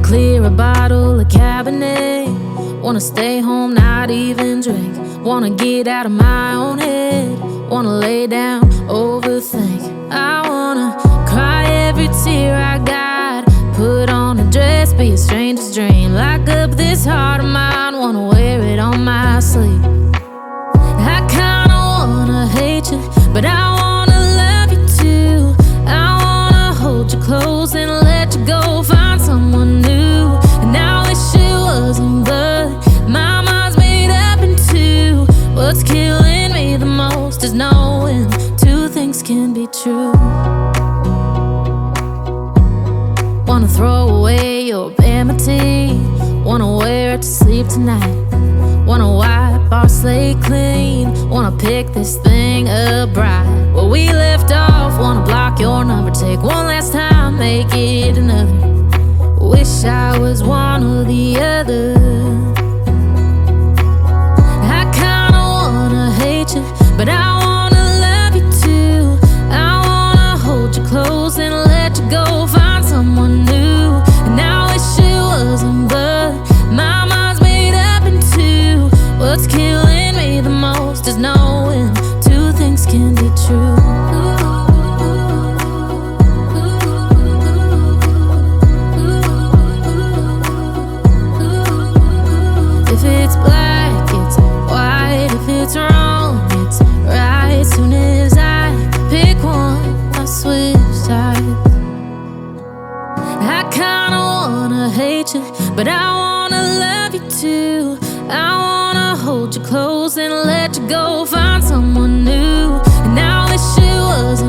clear a bottle of Cabernet. Wanna stay home, not even drink. Wanna get out of my own head. Wanna lay down, overthink. I wanna cry every tear I got. Put on a dress, be a stranger's dream. Lock up this heart of mine, wanna wear it on my sleeve. I kinda wanna hate you, but I wanna love you too. I wanna hold you close and let you go, find someone new. And I wish it wasn't, but my mind's made up in two. What's killing me the most is knowing two things can be true. Wanna throw away your vanity. Wanna wear it to sleep tonight. Wanna wipe our slate clean. Wanna pick this thing up right where we left off. Wanna block your number, take one last time, make it another. Wish I was one or the other. I kinda wanna hate you, but I wanna love you too. I wanna hold you close and let you go, find someone new. And I wish it wasn't, but my mind's made up in two. What's killing me the most is knowing two things can be true. If it's black, it's white. If it's wrong, it's right. Soon as I pick one, I switch sides. I kinda wanna hate you, but I wanna love you too. I wanna hold you close and let you go, find someone new. And I wish it was